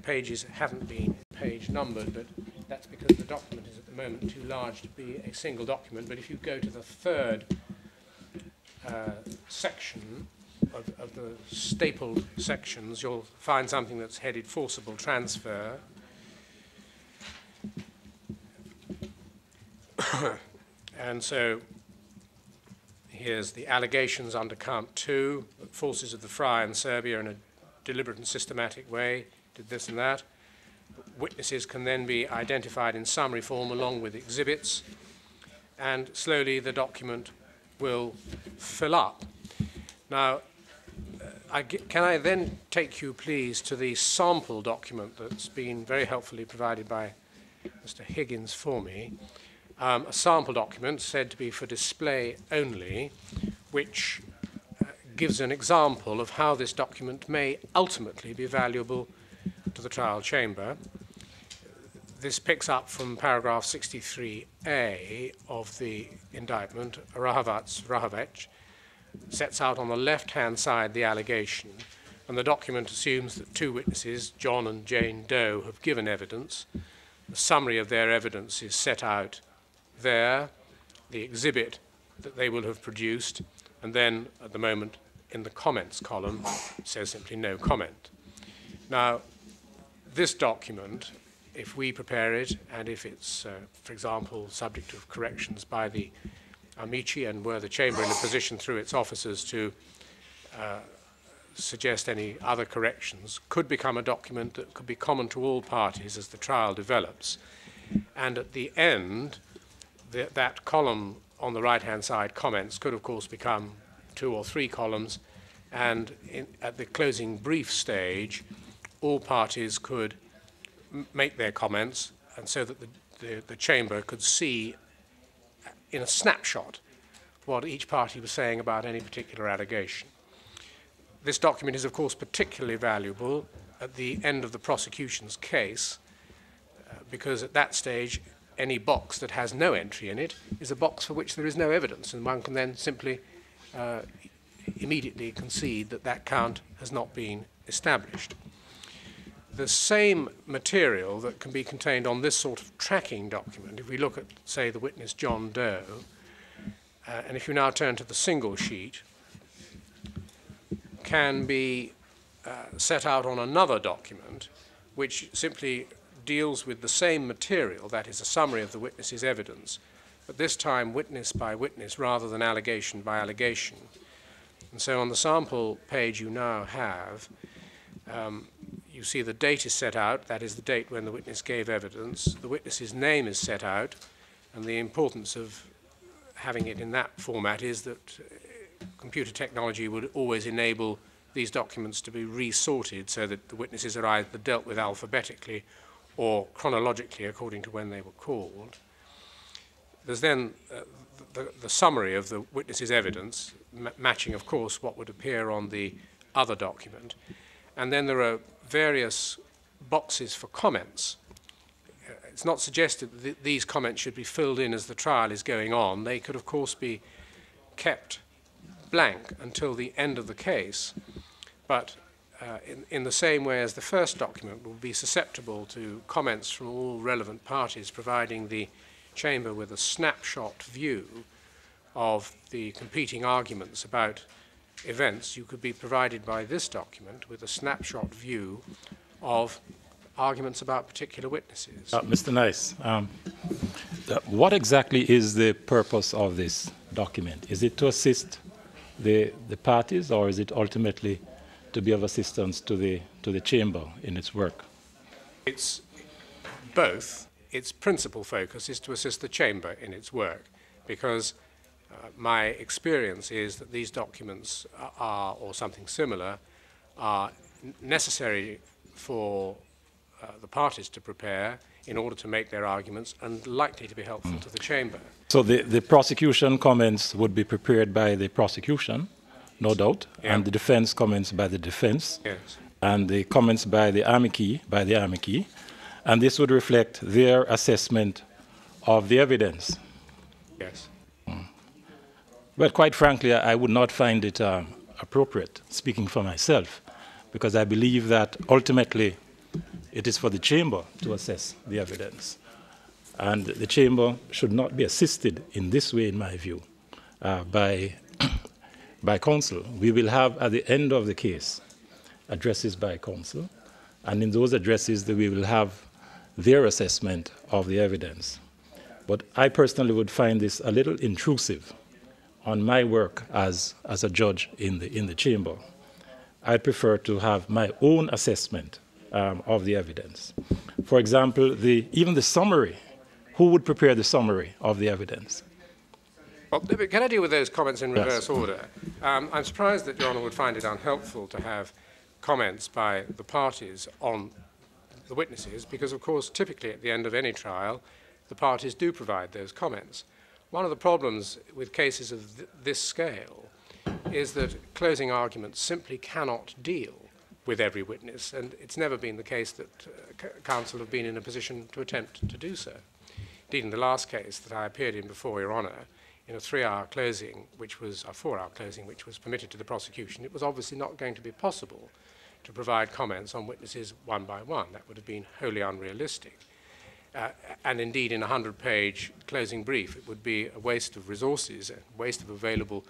pages haven't been page numbered, but that's because the document is at the moment too large to be a single document. But if you go to the third section of the stapled sections, you'll find something that's headed Forcible Transfer. And so here's the allegations under count 2, that forces of the FRY in Serbia in a deliberate and systematic way did this and that. Witnesses can then be identified in summary form along with exhibits, and slowly the document will fill up. Now, can I then take you, please, to the sample document that's been very helpfully provided by Mr. Higgins for me. A sample document said to be for display only, which gives an example of how this document may ultimately be valuable to the trial chamber. This picks up from paragraph 63A of the indictment. Rahovac sets out on the left-hand side the allegation, and the document assumes that 2 witnesses, John and Jane Doe, have given evidence. The summary of their evidence is set out there, the exhibit that they will have produced, and then at the moment in the comments column it says simply no comment. Now, this document, if we prepare it, and if it's, for example, subject to corrections by the Amici, and were the Chamber in a position through its officers to suggest any other corrections, could become a document that could be common to all parties as the trial develops. And at the end, that column on the right-hand side, comments, could of course become 2 or 3 columns, and at the closing brief stage, all parties could make their comments, and so that the Chamber could see in a snapshot what each party was saying about any particular allegation. This document is, of course, particularly valuable at the end of the prosecution's case, because at that stage, any box that has no entry in it is a box for which there is no evidence, and one can then simply immediately concede that that count has not been established. The same material that can be contained on this sort of tracking document, if we look at, say, the witness John Doe, and if you now turn to the single sheet, can be set out on another document which simply deals with the same material, that is a summary of the witness's evidence, but this time witness by witness rather than allegation by allegation. And so on the sample page you now have, you see the date is set out, that is the date when the witness gave evidence, the witness's name is set out, and the importance of having it in that format is that computer technology would always enable these documents to be resorted so that the witnesses are either dealt with alphabetically or chronologically according to when they were called. There's then the summary of the witness's evidence, matching, of course, what would appear on the other document. And then there are various boxes for comments. It's not suggested that these comments should be filled in as the trial is going on. They could, of course, be kept blank until the end of the case, but in the same way as the first document will be susceptible to comments from all relevant parties, providing the Chamber with a snapshot view of the competing arguments about events. You could be provided by this document with a snapshot view of arguments about particular witnesses. Mr. Nice, what exactly is the purpose of this document? Is it to assist the parties, or is it ultimately to be of assistance to the Chamber in its work? It's both. Its principal focus is to assist the Chamber in its work, because my experience is that these documents are, or something similar, are necessary for the parties to prepare in order to make their arguments and likely to be helpful to the Chamber. So the prosecution comments would be prepared by the prosecution, no doubt, and the defense comments by the defense, and the comments by the amici, and this would reflect their assessment of the evidence. Yes. But quite frankly, I would not find it appropriate, speaking for myself, because I believe that ultimately It is for the chamber to assess the evidence. And the chamber should not be assisted in this way, in my view, by counsel. We will have, at the end of the case, addresses by counsel, and in those addresses we will have their assessment of the evidence. But I personally would find this a little intrusive on my work as a judge in the chamber. I prefer to have my own assessment of the evidence. For example, even the summary. Who would prepare the summary of the evidence? Well, can I deal with those comments in reverse Yes. order? I'm surprised that Your Honour would find it unhelpful to have comments by the parties on the witnesses, because, of course, typically at the end of any trial, the parties do provide those comments. One of the problems with cases of this scale is that closing arguments simply cannot deal with every witness, and it's never been the case that counsel have been in a position to attempt to do so. Indeed, in the last case that I appeared in before Your Honour, in a 3-hour closing, which was a 4-hour closing, which was permitted to the prosecution, it was obviously not going to be possible to provide comments on witnesses one by one. That would have been wholly unrealistic. And indeed, in a 100-page closing brief, it would be a waste of resources, a waste of available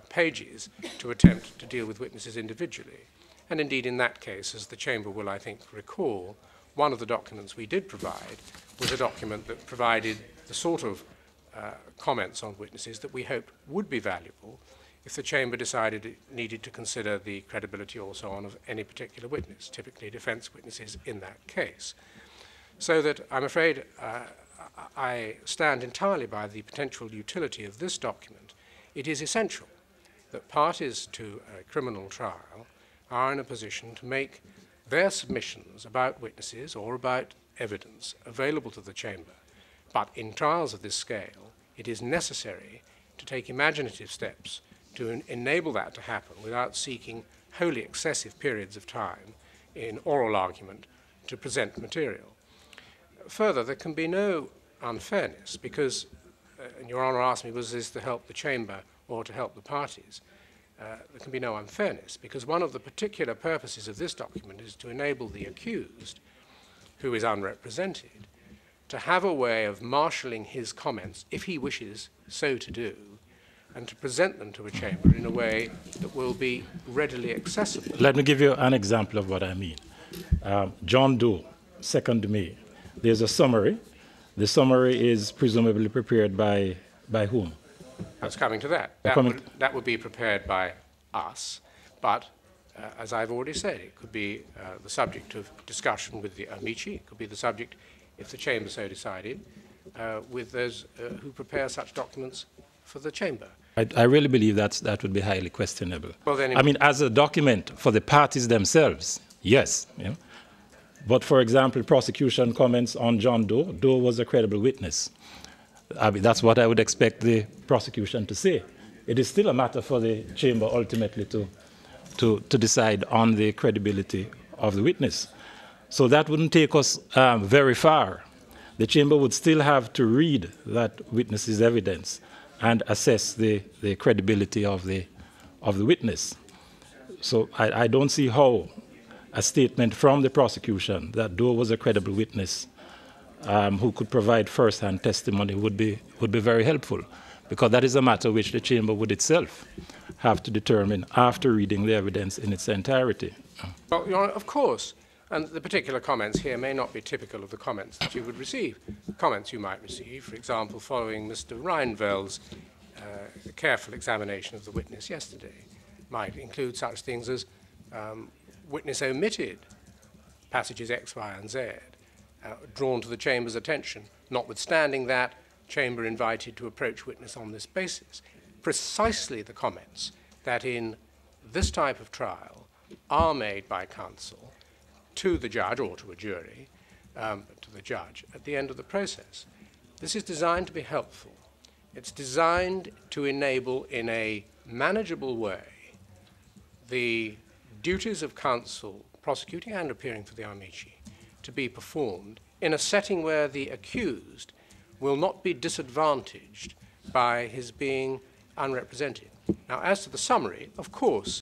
pages to attempt to deal with witnesses individually. And indeed, in that case, as the Chamber will, I think, recall, one of the documents we did provide was a document that provided the sort of comments on witnesses that we hoped would be valuable if the Chamber decided it needed to consider the credibility or so on of any particular witness, typically defence witnesses in that case. So that I'm afraid I stand entirely by the potential utility of this document. It is essential that parties to a criminal trial are in a position to make their submissions about witnesses or about evidence available to the Chamber. But in trials of this scale, it is necessary to take imaginative steps to enable that to happen without seeking wholly excessive periods of time in oral argument to present material. Further, there can be no unfairness because, and Your Honour asked me, was this to help the Chamber or to help the parties? There can be no unfairness because one of the particular purposes of this document is to enable the accused, who is unrepresented, to have a way of marshalling his comments, if he wishes so to do, and to present them to a chamber in a way that will be readily accessible. Let me give you an example of what I mean. John Doe, 2nd May. There's a summary. The summary is presumably prepared by whom? That's coming to that. That would be prepared by us, but as I've already said, it could be the subject of discussion with the amici. It could be the subject, if the Chamber so decided, with those who prepare such documents for the Chamber. I really believe that would be highly questionable. Well, then I mean, as a document for the parties themselves, yes. You know? But, for example, prosecution comments on John Doe. Doe was a credible witness. I mean, that's what I would expect the prosecution to say. It is still a matter for the Chamber ultimately to decide on the credibility of the witness. So that wouldn't take us very far. The Chamber would still have to read that witness's evidence and assess the credibility of the witness. So I don't see how a statement from the prosecution that Doe was a credible witness who could provide first-hand testimony would be very helpful, because that is a matter which the Chamber would itself have to determine after reading the evidence in its entirety. Well, Your Honour, of course, and the particular comments here may not be typical of the comments that you would receive. The comments you might receive, for example, following Mr. Reinveld's careful examination of the witness yesterday, might include such things as witness omitted passages X, Y, and Z, drawn to the Chamber's attention, notwithstanding that, Chamber invited to approach witness on this basis. Precisely the comments that in this type of trial are made by counsel to the judge or to a jury, to the judge at the end of the process. This is designed to be helpful. It's designed to enable in a manageable way the duties of counsel prosecuting and appearing for the amici to be performed in a setting where the accused will not be disadvantaged by his being unrepresented. Now, as to the summary, of course,